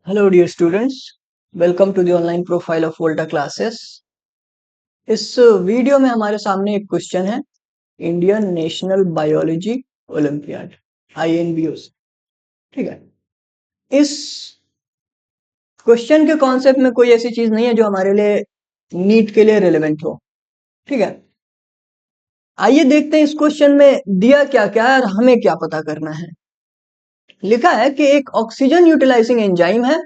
Hello dear students, welcome to the online profile of Volta classes। इस video में हमारे सामने एक क्वेश्चन है Indian national biology olympiad INBOS। ठीक है, इस क्वेश्चन के कॉन्सेप्ट में कोई ऐसी चीज नहीं है जो हमारे लिए नीट के लिए रिलेवेंट हो। ठीक है, आइए देखते हैं इस क्वेश्चन में दिया क्या क्या है और हमें क्या पता करना है। लिखा है कि एक ऑक्सीजन यूटिलाइजिंग एंजाइम है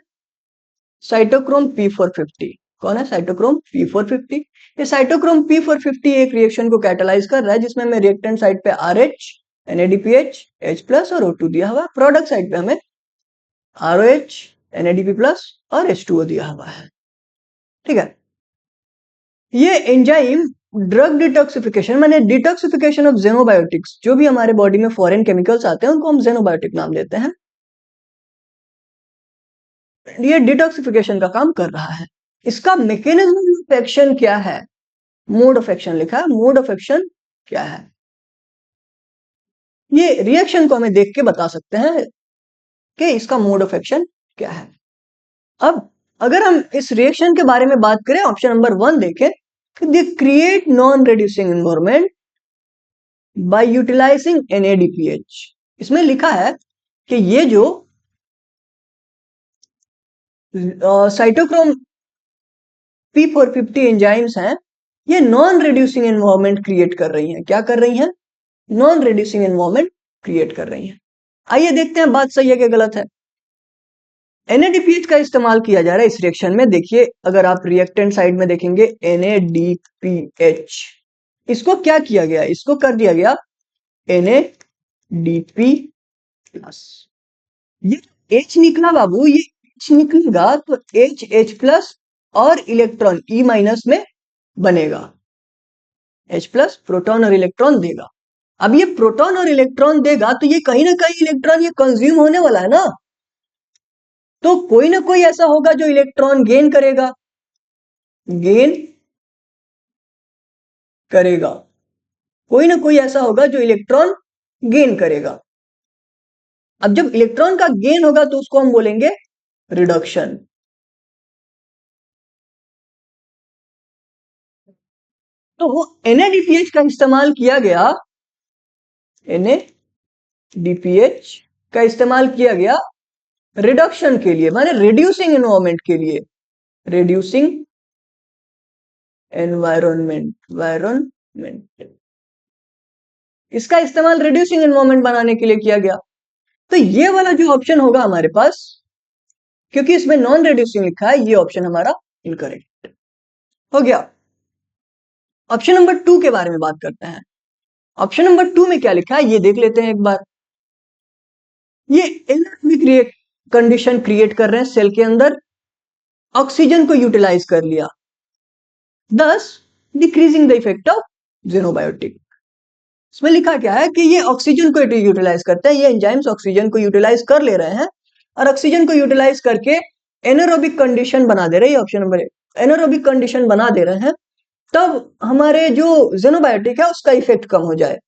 साइटोक्रोम P450। कौन है साइटोक्रोम P450? ये साइटोक्रोम P450 एक रिएक्शन को कैटालाइज कर रहा है जिसमें हमें रिएक्टेंट साइड पे RH, NADPH, H+ और O2 दिया हुआ है। प्रोडक्ट साइड पे हमें ROH, NADP+ और H2O दिया हुआ है। ठीक है, ये एंजाइम ड्रग डिटॉक्सिफिकेशन माने डिटॉक्सिफिकेशन ऑफ जेनोबायोटिक्स, जो भी हमारे बॉडी में फॉरेन केमिकल्स आते हैं उनको हम जेनोबायोटिक नाम देते हैं। ये डिटॉक्सिफिकेशन का काम कर रहा है। इसका मैकेनिज्म ऑफ एक्शन क्या है? मोड ऑफ एक्शन लिखा है, मोड ऑफ एक्शन क्या है? ये रिएक्शन को हमें देख के बता सकते हैं कि इसका मोड ऑफ एक्शन क्या है। अब अगर हम इस रिएक्शन के बारे में बात करें, ऑप्शन नंबर 1 देखें, they create non reducing environment by utilising NADPH। इसमें लिखा है कि ये जो साइटोक्रोम P450 एंजाइम्स हैं, ये नॉन रिड्यूसिंग एनवायरनमेंट क्रिएट कर रही हैं। क्या कर रही हैं? नॉन रिड्यूसिंग एनवायरनमेंट क्रिएट कर रही हैं। आइए देखते हैं बात सही है कि गलत है। NADPH का इस्तेमाल किया जा रहा है इस रिएक्शन में। देखिए, अगर आप रिएक्टेंट साइड में देखेंगे NADPH, इसको क्या किया गया? इसको कर दिया गया NADP+। ये H निकला बाबू, ये H निकलेगा तो H+ और इलेक्ट्रॉन E- में बनेगा। H+ प्रोटॉन और इलेक्ट्रॉन देगा। अब ये प्रोटॉन और इलेक्ट्रॉन देगा तो ये कहीं ना कहीं इलेक्ट्रॉन ये कंज्यूम होने वाला है ना, तो कोई ना कोई ऐसा होगा जो इलेक्ट्रॉन गेन करेगा, गेन करेगा। कोई ना कोई ऐसा होगा जो इलेक्ट्रॉन गेन करेगा। अब जब इलेक्ट्रॉन का गेन होगा तो उसको हम बोलेंगे रिडक्शन। तो NADPH का इस्तेमाल किया गया, NADPH का इस्तेमाल किया गया रिडक्शन के लिए, माने रिड्यूसिंग एनवायरनमेंट के लिए। रिड्यूसिंग एनवायरनमेंट, इसका इस्तेमाल रिड्यूसिंग एनवायरनमेंट बनाने के लिए किया गया। तो ये वाला जो ऑप्शन होगा हमारे पास, क्योंकि इसमें नॉन रिड्यूसिंग लिखा है, ये ऑप्शन हमारा इनकरेक्ट हो गया। ऑप्शन नंबर 2 के बारे में बात करते हैं। ऑप्शन नंबर 2 में क्या लिखा है ये देख लेते हैं एक बार। ये एनारोबिक कंडीशन क्रिएट कर रहे हैं सेल के अंदर, ऑक्सीजन को यूटिलाइज कर लिया, दस डिक्रीजिंग द इफेक्ट ऑफ जेनोबायोटिक। इसमें लिखा क्या है कि ये ऑक्सीजन को यूटिलाइज करते हैं, ये एंजाइम्स ऑक्सीजन को यूटिलाइज कर ले रहे हैं और ऑक्सीजन को यूटिलाइज करके एनारोबिक कंडीशन बना दे रहे हैं। ऑप्शन नंबर 1, एनारोबिक कंडीशन बना दे रहे हैं तब हमारे जो जेनोबायोटिक है उसका इफेक्ट कम हो जाए।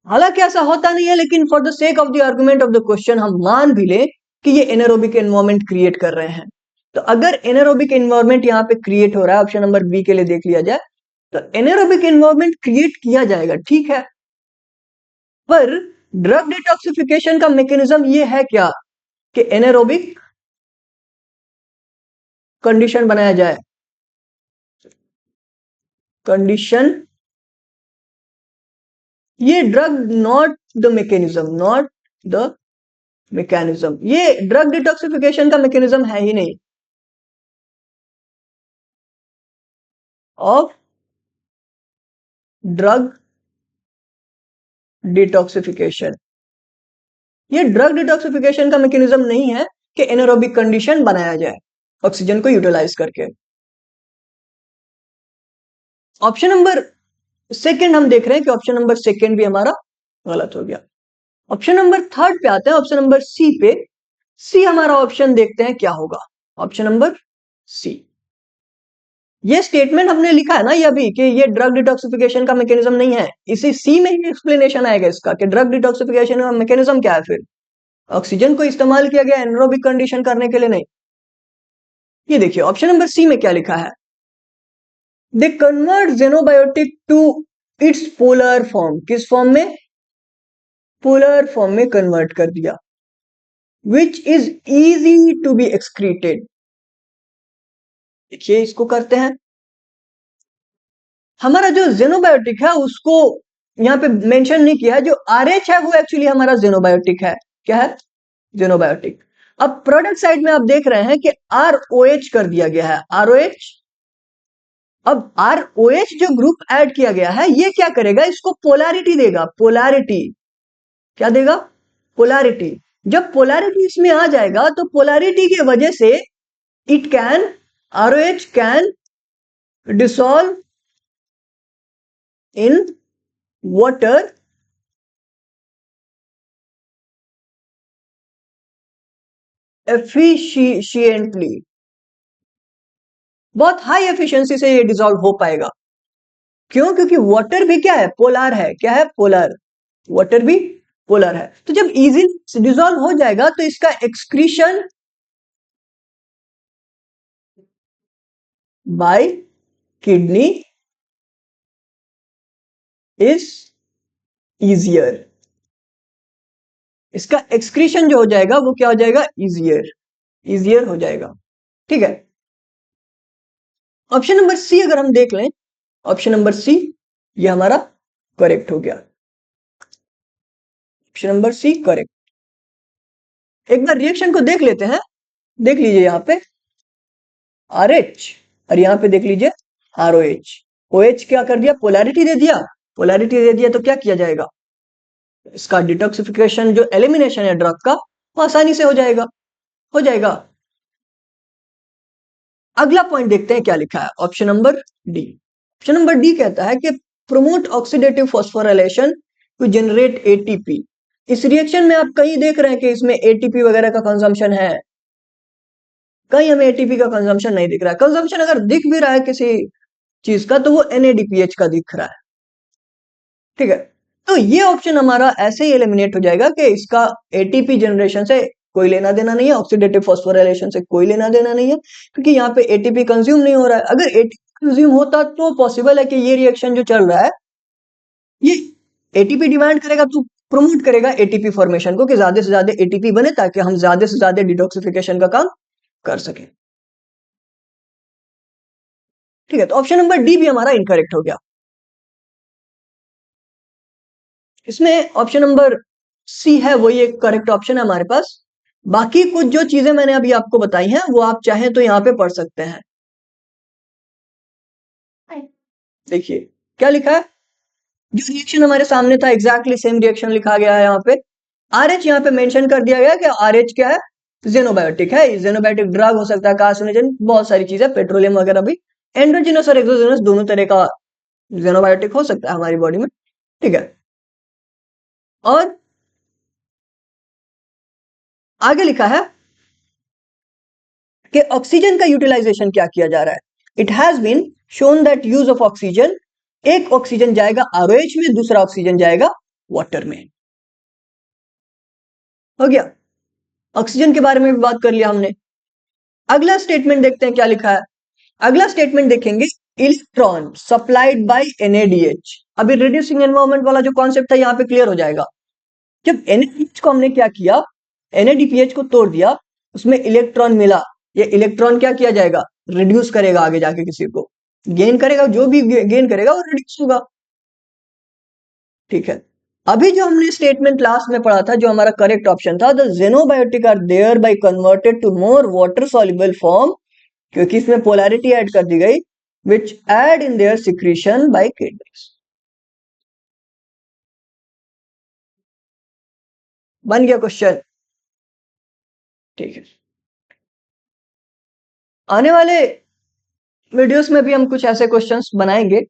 हालांकि ऐसा होता नहीं है, लेकिन for the sake of the argument of the question हम मान भी ले कि ये एनारोबिक एनवायरनमेंट क्रिएट कर रहे हैं। तो अगर एनारोबिक एनवायरनमेंट यहाँ पे क्रिएट हो रहा है, ऑप्शन नंबर बी के लिए देख लिया जाए, तो एनारोबिक एनवायरनमेंट क्रिएट किया जाएगा, ठीक है। पर ड्रग डिटॉक्सिफिकेशन का मैकेनिज्म ये है क्या कि एनारोबिक कंडीशन बनाया जाए, कंडीशन। ये drug not the mechanism, not the mechanism, ये ड्रग डिटॉक्सिफिकेशन का मैकेनिज्म है ही नहीं ऑफ ड्रग डिटॉक्सिफिकेशन। ये ड्रग डिटॉक्सिफिकेशन का मैकेनिज्म नहीं है कि एनारोबिक कंडीशन बनाया जाए ऑक्सीजन को यूटिलाइज करके। ऑप्शन नंबर सेकंड हम देख रहे हैं कि ऑप्शन नंबर सेकंड भी हमारा गलत हो गया। ऑप्शन नंबर थर्ड पे आते हैं, ऑप्शन नंबर सी पे। सी हमारा ऑप्शन देखते हैं क्या होगा। ऑप्शन नंबर सी, ये स्टेटमेंट हमने लिखा है ना ये अभी कि ये ड्रग डिटॉक्सिफिकेशन का मैकेनिज्म नहीं है, इसी सी में ही एक्सप्लेनेशन आएगा इसका कि ड्रग डिटॉक्सिफिकेशन का मैकेनिज्म क्या है। फिर ऑक्सीजन को इस्तेमाल किया गया एनरोबिक कंडीशन करने के लिए नहीं। ये देखिए ऑप्शन नंबर सी में क्या लिखा है, they convert xenobiotic to its polar form. किस फॉर्म में? पोलर फॉर्म में कन्वर्ट कर दिया, which is easy to be excreted. देखिए इसको करते हैं, हमारा जो जेनोबायोटिक है उसको यहां पे मेंशन नहीं किया है, जो आरएच है वो एक्चुअली हमारा जेनोबायोटिक है। क्या है? जेनोबायोटिक। अब प्रोडक्ट साइड में आप देख रहे हैं कि आरओएच कर दिया गया है, आरओएच। अब आरओएच जो ग्रुप ऐड किया गया है ये क्या करेगा, इसको पोलैरिटी देगा। पोलैरिटी क्या देगा? पोलैरिटी। जब पोलैरिटी इसमें आ जाएगा तो पोलैरिटी की वजह से it can, ROH can dissolve in water efficiently. बहुत हाई एफिशिएंसी से ये डिसॉल्व हो पाएगा। क्यों? क्योंकि वाटर भी क्या है? पोलर है। क्या है? पोलर। वाटर भी पोलर है। तो जब इजीली डिसॉल्व हो जाएगा तो इसका excretion bye kidney is easier. इसका एक्सक्रीशन जो हो जाएगा वो क्या हो जाएगा? इजियर, इजियर हो जाएगा। ठीक है, ऑप्शन नंबर सी अगर हम देख लें, ऑप्शन नंबर सी ये हमारा करेक्ट हो गया। Option number C correct. एक बार रिएक्शन को देख लेते हैं। देख लीजिए यहां पे आर एच और यहां पे देख लीजिए R O H. O H क्या कर दिया? पोलैरिटी दे दिया। पोलैरिटी दे दिया तो क्या किया जाएगा? इसका डिटॉक्सिफिकेशन जो एलिमिनेशन है ड्रग का वो आसानी से हो जाएगा, हो जाएगा। अगला पॉइंट देखते हैं क्या लिखा है, option number D. Option number D कहता है कि promote oxidative phosphorylation to generate ATP. इस रिएक्शन में आप कहीं देख रहे हैं कि इसमें एटीपी वगैरह का कंजम्पशन है? कहीं हमें एटीपी का कंजम्पशन नहीं दिख रहा है। कंजम्पशन अगर दिख भी रहा है किसी चीज का तो वो एनएडीपीएच का दिख रहा है। ठीक है, तो ये ऑप्शन हमारा ऐसे ही एलिमिनेट हो जाएगा कि इसका एटीपी जनरेशन से कोई लेना देना नहीं है, ऑक्सीडेटिव फॉस्फोराइलेशन से कोई लेना देना नहीं है, क्योंकि यहाँ पे एटीपी कंज्यूम नहीं हो रहा है। अगर एटीपी कंज्यूम होता तो पॉसिबल है कि ये रिएक्शन जो चल रहा है ये एटीपी डिमांड करेगा तो प्रमोट करेगा एटीपी फॉर्मेशन को, कि ज्यादा से ज्यादा एटीपी बने ताकि हम ज्यादा से ज्यादा डिटॉक्सिफिकेशन का काम कर सकें। ठीक है, तो ऑप्शन नंबर डी भी हमारा इनकरेक्ट हो गया। इसमें ऑप्शन नंबर सी है वही एक करेक्ट ऑप्शन है हमारे पास। बाकी कुछ जो चीजें मैंने अभी आपको बताई हैं वो आप चाहें तो यहां पे पढ़ सकते हैं। देखिए क्या लिखा है, जो रिएक्शन हमारे सामने था एग्जैक्टली सेम रिएक्शन लिखा गया है यहाँ पे। आरएच यहाँ पे मेंशन कर दिया गया कि आरएच क्या है? जेनोबायोटिक है। जेनोबायोटिक ड्रग हो सकता है, कार्सिनोजन, बहुत सारी चीजें, पेट्रोलियम वगैरह भी, एंड्रोजिनस और एक्सोजिनस दोनों तरह का जेनोबायोटिक हो सकता है हमारी बॉडी में। ठीक है, और आगे लिखा है कि ऑक्सीजन का यूटिलाइजेशन क्या किया जा रहा है। It has been shown that use of oxygen, एक ऑक्सीजन जाएगा आरओएच में, दूसरा ऑक्सीजन जाएगा वाटर में। हो गया, ऑक्सीजन के बारे में भी बात कर लिया हमने। अगला स्टेटमेंट देखते हैं क्या लिखा है। अगला स्टेटमेंट देखेंगे, इलेक्ट्रॉन सप्लाइड बाय एनएडीएच। अभी रिड्यूसिंग एनवायरमेंट वाला जो कॉन्सेप्ट था यहाँ पे क्लियर हो जाएगा। जब एनएडीएच को हमने क्या किया, एनएडीपीएच को तोड़ दिया, उसमें इलेक्ट्रॉन मिला, ये इलेक्ट्रॉन क्या किया जाएगा? रिड्यूस करेगा, आगे जाके किसी को गेन करेगा, जो भी गेन करेगा वो रिड्यूस होगा। ठीक है, अभी जो हमने स्टेटमेंट लास्ट में पढ़ा था जो हमारा करेक्ट ऑप्शन था, the xenobiotic are thereby converted to more water soluble form, क्योंकि इसमें पोलैरिटी ऐड कर दी गई, which aid in their secretion by kidneys. बन गया क्वेश्चन। ठीक है, आने वाले वीडियोस में भी हम कुछ ऐसे क्वेश्चंस बनाएंगे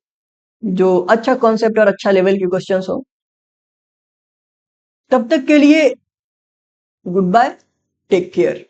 जो अच्छा कॉन्सेप्ट और अच्छा लेवल के क्वेश्चंस हो। तब तक के लिए गुड बाय, टेक केयर।